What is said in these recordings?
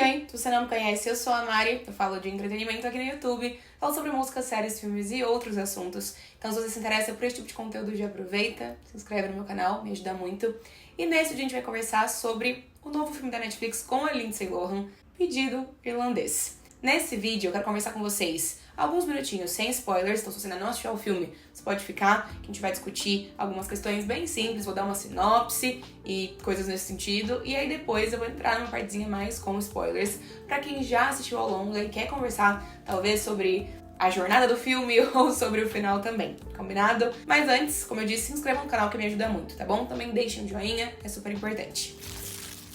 Oi, se você não me conhece, eu sou a Mari, eu falo de entretenimento aqui no YouTube, falo sobre música, séries, filmes e outros assuntos. Então se você se interessa por esse tipo de conteúdo, já aproveita, se inscreve no meu canal, me ajuda muito. E nesse vídeo a gente vai conversar sobre o novo filme da Netflix com a Lindsay Lohan, Pedido Irlandês. Nesse vídeo eu quero conversar com vocês alguns minutinhos sem spoilers, então se você ainda não assistiu ao filme, você pode ficar, que a gente vai discutir algumas questões bem simples, vou dar uma sinopse e coisas nesse sentido, e aí depois eu vou entrar numa partezinha mais com spoilers, pra quem já assistiu ao longo e quer conversar talvez sobre a jornada do filme ou sobre o final também, combinado? Mas antes, como eu disse, se inscreva no canal que me ajuda muito, tá bom? Também deixem um joinha, é super importante.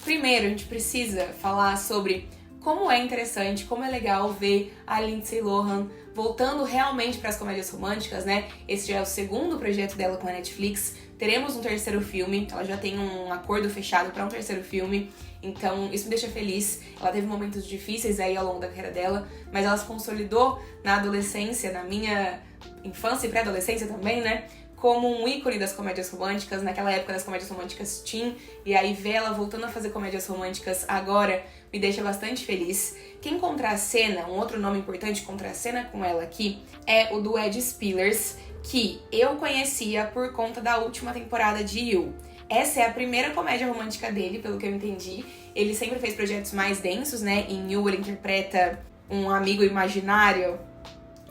Primeiro, a gente precisa falar sobre como é interessante, como é legal ver a Lindsay Lohan voltando realmente para as comédias românticas, né? Esse já é o segundo projeto dela com a Netflix. Teremos um terceiro filme, ela já tem um acordo fechado para um terceiro filme, então isso me deixa feliz. Ela teve momentos difíceis aí ao longo da carreira dela, mas ela se consolidou na adolescência, na minha infância e pré-adolescência também, né? Como um ícone das comédias românticas, naquela época das comédias românticas teen, e aí ver ela voltando a fazer comédias românticas agora me deixa bastante feliz. Quem contracena, um outro nome importante que contracena com ela aqui, é o do Ed Spillers, que eu conhecia por conta da última temporada de You. Essa é a primeira comédia romântica dele, pelo que eu entendi. Ele sempre fez projetos mais densos, né? Em You ele interpreta um amigo imaginário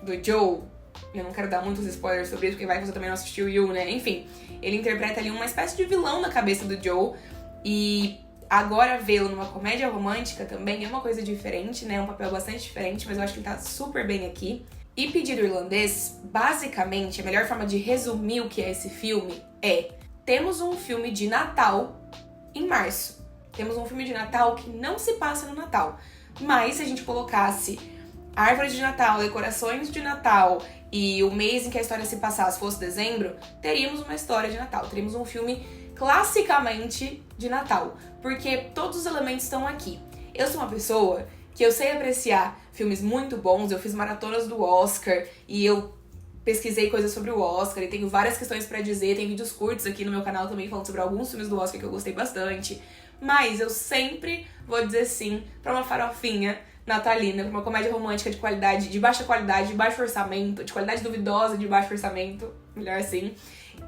do Joe. Eu não quero dar muitos spoilers sobre isso, porque vai que você também não assistiu You, né? Enfim, ele interpreta ali uma espécie de vilão na cabeça do Joe. E agora vê-lo numa comédia romântica também é uma coisa diferente, né? Um papel bastante diferente, mas eu acho que ele tá super bem aqui. E Pedido Irlandês, basicamente, a melhor forma de resumir o que é esse filme é: temos um filme de Natal em março. Temos um filme de Natal que não se passa no Natal. Mas se a gente colocasse árvore de Natal, decorações de Natal e o mês em que a história se passasse fosse dezembro, teríamos uma história de Natal. Teríamos um filme classicamente de Natal, porque todos os elementos estão aqui. Eu sou uma pessoa que eu sei apreciar filmes muito bons, eu fiz maratonas do Oscar e eu pesquisei coisas sobre o Oscar e tenho várias questões pra dizer, tem vídeos curtos aqui no meu canal também falando sobre alguns filmes do Oscar que eu gostei bastante, mas eu sempre vou dizer sim pra uma farofinha natalina, pra uma comédia romântica de qualidade, de baixa qualidade, de baixo orçamento, de qualidade duvidosa, de baixo orçamento, melhor assim.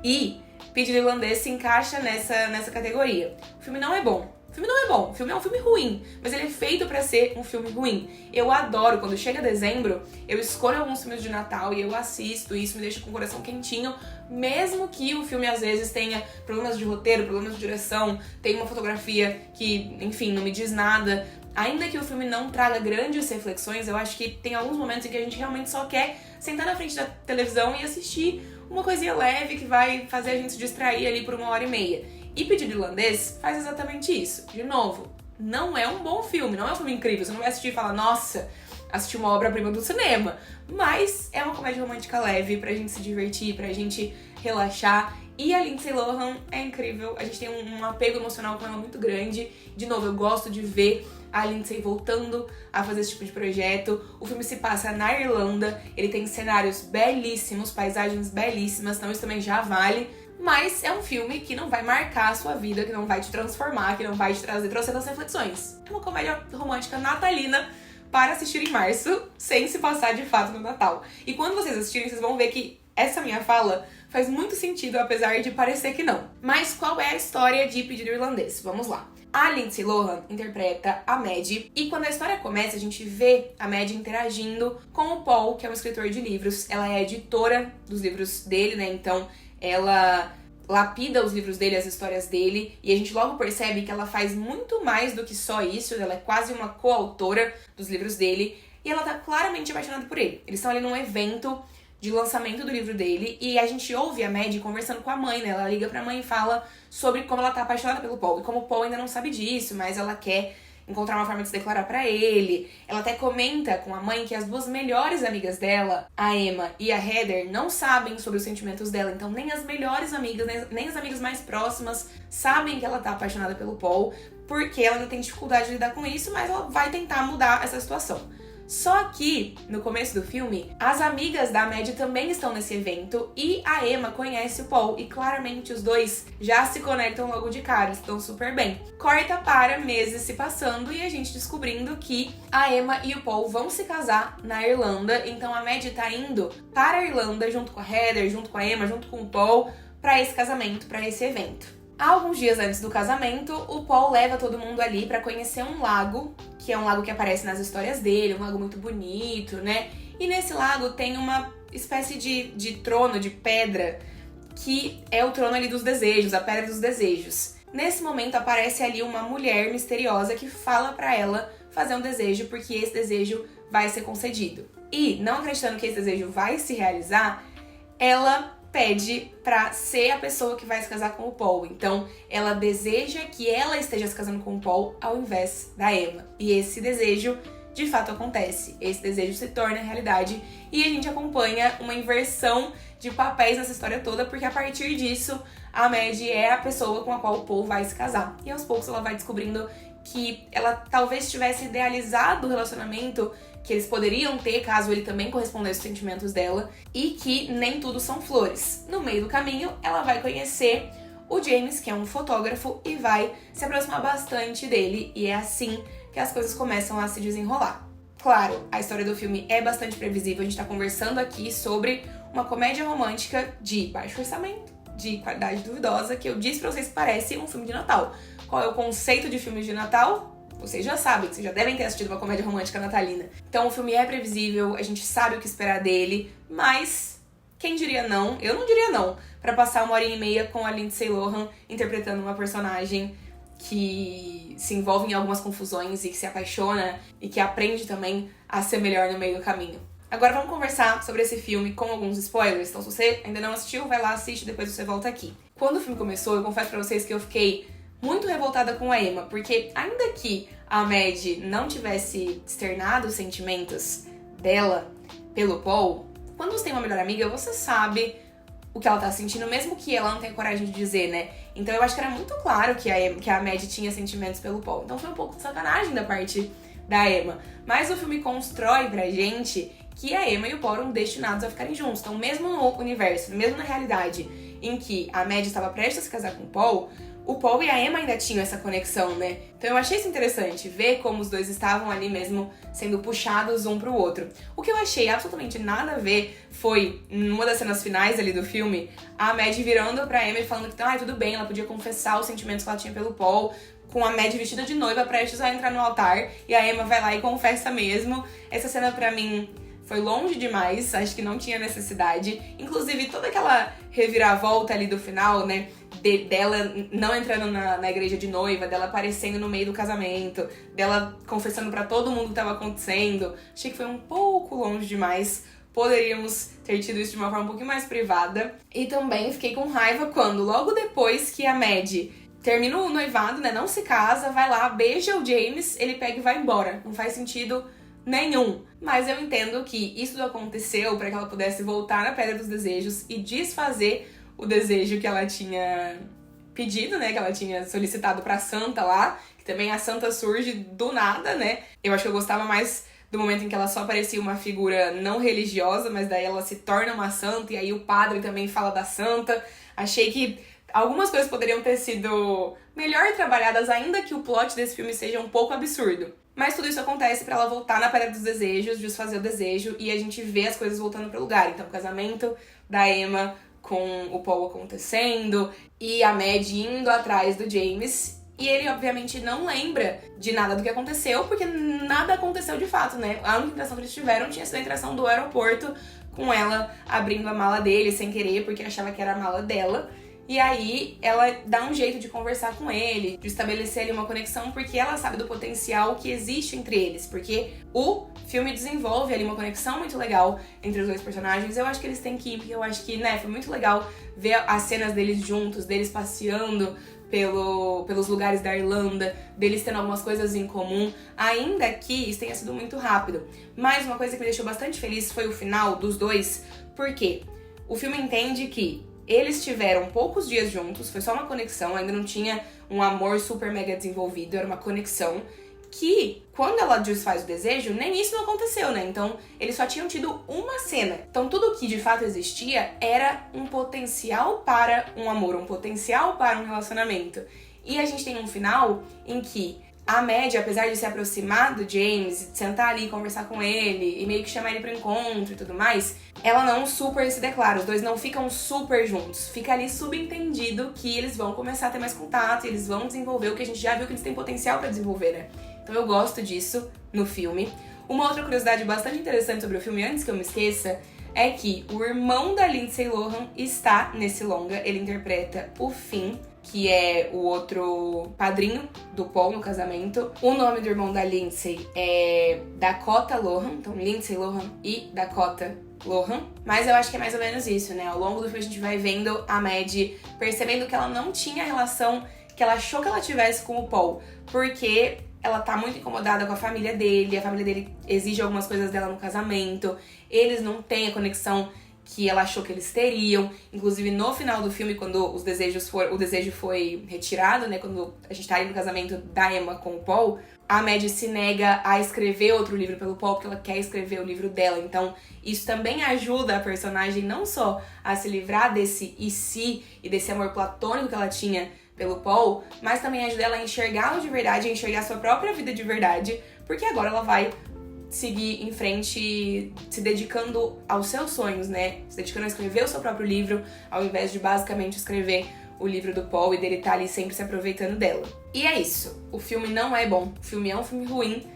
E Pedido Irlandês se encaixa nessa categoria. O filme não é bom. O filme não é bom. O filme é um filme ruim, mas ele é feito pra ser um filme ruim. Eu adoro, quando chega dezembro, eu escolho alguns filmes de Natal e eu assisto, e isso me deixa com o coração quentinho, mesmo que o filme às vezes tenha problemas de roteiro, problemas de direção, tenha uma fotografia que, enfim, não me diz nada. Ainda que o filme não traga grandes reflexões, eu acho que tem alguns momentos em que a gente realmente só quer sentar na frente da televisão e assistir uma coisinha leve que vai fazer a gente se distrair ali por 1h30. E Pedido Irlandês faz exatamente isso. De novo, não é um bom filme, não é um filme incrível. Você não vai assistir e falar, nossa, assisti uma obra-prima do cinema. Mas é uma comédia romântica leve pra gente se divertir, pra gente relaxar. E a Lindsay Lohan é incrível, a gente tem um apego emocional com ela muito grande. De novo, eu gosto de ver a Lindsay voltando a fazer esse tipo de projeto. O filme se passa na Irlanda, ele tem cenários belíssimos, paisagens belíssimas, então isso também já vale. Mas é um filme que não vai marcar a sua vida, que não vai te transformar, que não vai te trazer trocentas reflexões. É uma comédia romântica natalina para assistir em março, sem se passar de fato no Natal. E quando vocês assistirem, vocês vão ver que essa minha fala faz muito sentido, apesar de parecer que não. Mas qual é a história de Pedido Irlandês? Vamos lá. A Lindsay Lohan interpreta a Maddie, e quando a história começa, a gente vê a Maddie interagindo com o Paul, que é um escritor de livros. Ela é editora dos livros dele, né? Então, ela lapida os livros dele, as histórias dele, e a gente logo percebe que ela faz muito mais do que só isso. Ela é quase uma coautora dos livros dele, e ela tá claramente apaixonada por ele. Eles estão ali num evento de lançamento do livro dele, e a gente ouve a Maddie conversando com a mãe, né? Ela liga pra mãe e fala sobre como ela tá apaixonada pelo Paul, e como o Paul ainda não sabe disso, mas ela quer encontrar uma forma de se declarar pra ele. Ela até comenta com a mãe que as duas melhores amigas dela, a Emma e a Heather, não sabem sobre os sentimentos dela, então nem as melhores amigas, nem as amigas mais próximas sabem que ela tá apaixonada pelo Paul, porque ela ainda tem dificuldade de lidar com isso, mas ela vai tentar mudar essa situação. Só que, no começo do filme, as amigas da Maddie também estão nesse evento e a Emma conhece o Paul e claramente os dois já se conectam logo de cara, estão super bem. Corta para meses se passando e a gente descobrindo que a Emma e o Paul vão se casar na Irlanda, então a Maddie tá indo para a Irlanda junto com a Heather, junto com a Emma, junto com o Paul, para esse casamento, para esse evento. Alguns dias antes do casamento, o Paul leva todo mundo ali pra conhecer um lago, que é um lago que aparece nas histórias dele, um lago muito bonito, né? E nesse lago tem uma espécie de trono de pedra, que é o trono ali dos desejos, a pedra dos desejos. Nesse momento aparece ali uma mulher misteriosa que fala pra ela fazer um desejo, porque esse desejo vai ser concedido. E, não acreditando que esse desejo vai se realizar, ela pede pra ser a pessoa que vai se casar com o Paul. Então, ela deseja que ela esteja se casando com o Paul ao invés da Emma. E esse desejo, de fato, acontece. Esse desejo se torna realidade e a gente acompanha uma inversão de papéis nessa história toda, porque a partir disso, a Maddie é a pessoa com a qual o Paul vai se casar. E aos poucos ela vai descobrindo que ela talvez tivesse idealizado o relacionamento que eles poderiam ter caso ele também correspondesse aos sentimentos dela e que nem tudo são flores. No meio do caminho, ela vai conhecer o James, que é um fotógrafo, e vai se aproximar bastante dele, e é assim que as coisas começam a se desenrolar. Claro, a história do filme é bastante previsível, a gente tá conversando aqui sobre uma comédia romântica de baixo orçamento, de qualidade duvidosa, que eu disse pra vocês que parece um filme de Natal. Qual é o conceito de filme de Natal? Vocês já sabem, vocês já devem ter assistido uma comédia romântica natalina. Então o filme é previsível, a gente sabe o que esperar dele, mas quem diria não? Eu não diria não, pra passar 1h30 com a Lindsay Lohan interpretando uma personagem que se envolve em algumas confusões e que se apaixona e que aprende também a ser melhor no meio do caminho. Agora vamos conversar sobre esse filme com alguns spoilers, então se você ainda não assistiu, vai lá, assiste, depois você volta aqui. Quando o filme começou, eu confesso pra vocês que eu fiquei muito revoltada com a Emma, porque ainda que a Maddie não tivesse externado os sentimentos dela pelo Paul, quando você tem uma melhor amiga, você sabe o que ela tá sentindo, mesmo que ela não tenha coragem de dizer, né? Então eu acho que era muito claro que a Maddie tinha sentimentos pelo Paul. Então foi um pouco de sacanagem da parte da Emma. Mas o filme constrói pra gente que a Emma e o Paul eram destinados a ficarem juntos. Então mesmo no universo, mesmo na realidade em que a Maddie estava prestes a se casar com o Paul e a Emma ainda tinham essa conexão, né? Então eu achei isso interessante, ver como os dois estavam ali mesmo sendo puxados um pro outro. O que eu achei absolutamente nada a ver foi, numa das cenas finais ali do filme, a Maddie virando pra Emma e falando que tudo bem, ela podia confessar os sentimentos que ela tinha pelo Paul, com a Maddie vestida de noiva prestes a entrar no altar, e a Emma vai lá e confessa mesmo. Essa cena pra mim foi longe demais, acho que não tinha necessidade. Inclusive, toda aquela reviravolta ali do final, né? Dela não entrando na igreja de noiva, dela aparecendo no meio do casamento, dela confessando pra todo mundo o que tava acontecendo. Achei que foi um pouco longe demais. Poderíamos ter tido isso de uma forma um pouquinho mais privada. E também fiquei com raiva quando, logo depois que a Maddie termina o noivado, né? Não se casa, vai lá, beija o James, ele pega e vai embora. Não faz sentido nenhum. Mas eu entendo que isso aconteceu pra que ela pudesse voltar na Pedra dos Desejos e desfazer o desejo que ela tinha pedido, né? Que ela tinha solicitado pra Santa lá. Que também a Santa surge do nada, né? Eu acho que eu gostava mais do momento em que ela só parecia uma figura não religiosa, mas daí ela se torna uma santa e aí o padre também fala da Santa. Achei que algumas coisas poderiam ter sido melhor trabalhadas, ainda que o plot desse filme seja um pouco absurdo. Mas tudo isso acontece pra ela voltar na Pedra dos Desejos, desfazer o desejo, e a gente vê as coisas voltando pro lugar. Então, o casamento da Emma com o Paul acontecendo, e a Maddie indo atrás do James. E ele, obviamente, não lembra de nada do que aconteceu, porque nada aconteceu de fato, né? A única impressão que eles tiveram tinha sido a impressão do aeroporto, com ela abrindo a mala dele sem querer, porque achava que era a mala dela. E aí ela dá um jeito de conversar com ele, de estabelecer ali uma conexão, porque ela sabe do potencial que existe entre eles. Porque o filme desenvolve ali uma conexão muito legal entre os dois personagens. Eu acho que eles têm química, eu acho que, né, foi muito legal ver as cenas deles juntos, deles passeando pelos lugares da Irlanda, deles tendo algumas coisas em comum, ainda que isso tenha sido muito rápido. Mas uma coisa que me deixou bastante feliz foi o final dos dois, porque o filme entende que eles tiveram poucos dias juntos, foi só uma conexão, ainda não tinha um amor super mega desenvolvido, era uma conexão. que, quando ela desfaz o desejo, nem isso não aconteceu, né? Então, eles só tinham tido uma cena. Então, tudo que de fato existia era um potencial para um amor, um potencial para um relacionamento. E a gente tem um final em que a Maddie, apesar de se aproximar do James, de sentar ali e conversar com ele, e meio que chamar ele pro encontro e tudo mais, ela não super se declara, os dois não ficam super juntos. Fica ali subentendido que eles vão começar a ter mais contato, eles vão desenvolver o que a gente já viu que eles têm potencial pra desenvolver, né? Então eu gosto disso no filme. Uma outra curiosidade bastante interessante sobre o filme, antes que eu me esqueça, é que o irmão da Lindsay Lohan está nesse longa, ele interpreta o Finn, que é o outro padrinho do Paul no casamento. O nome do irmão da Lindsay é Dakota Lohan, então Lindsay Lohan e Dakota Lohan. Mas eu acho que é mais ou menos isso, né? Ao longo do filme a gente vai vendo a Maddie percebendo que ela não tinha a relação que ela achou que ela tivesse com o Paul, porque ela tá muito incomodada com a família dele exige algumas coisas dela no casamento, eles não têm a conexão que ela achou que eles teriam. Inclusive, no final do filme, quando o desejo foi retirado, né? Quando a gente tá aí no casamento da Emma com o Paul, a Maddie se nega a escrever outro livro pelo Paul, porque ela quer escrever o livro dela. Então, isso também ajuda a personagem não só a se livrar desse e se e desse amor platônico que ela tinha pelo Paul, mas também ajuda ela a enxergá-lo de verdade, a enxergar a sua própria vida de verdade, porque agora ela vai seguir em frente se dedicando aos seus sonhos, né? Se dedicando a escrever o seu próprio livro, ao invés de basicamente escrever o livro do Paul e dele estar ali sempre se aproveitando dela. E é isso. O filme não é bom. O filme é um filme ruim,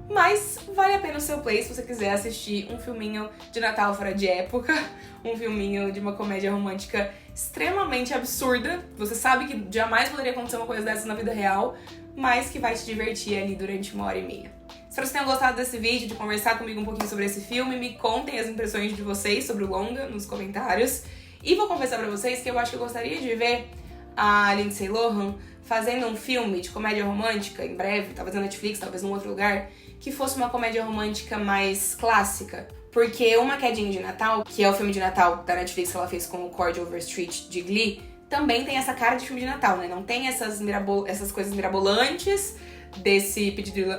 mas vale a pena o seu play se você quiser assistir um filminho de Natal fora de época, um filminho de uma comédia romântica extremamente absurda. Você sabe que jamais poderia acontecer uma coisa dessa na vida real, mas que vai te divertir ali durante 1h30. Espero que vocês tenham gostado desse vídeo, de conversar comigo um pouquinho sobre esse filme. Me contem as impressões de vocês sobre o longa nos comentários. E vou confessar pra vocês que eu acho que eu gostaria de ver a Lindsay Lohan fazendo um filme de comédia romântica em breve, talvez na Netflix, talvez em outro lugar, que fosse uma comédia romântica mais clássica. Porque Uma Quedinha de Natal, que é o filme de Natal da Netflix que ela fez com o Cord Overstreet de Glee, também tem essa cara de filme de Natal, né? Não tem essas coisas mirabolantes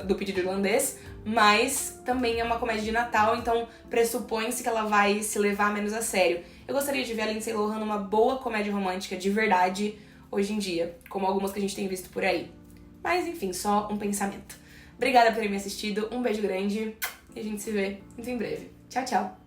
do pedido irlandês, mas também é uma comédia de Natal, então pressupõe-se que ela vai se levar menos a sério. Eu gostaria de ver a Lindsay Lohan numa boa comédia romântica de verdade hoje em dia, como algumas que a gente tem visto por aí. Mas enfim, só um pensamento. Obrigada por terem me assistido, um beijo grande e a gente se vê muito em breve. Tchau, tchau!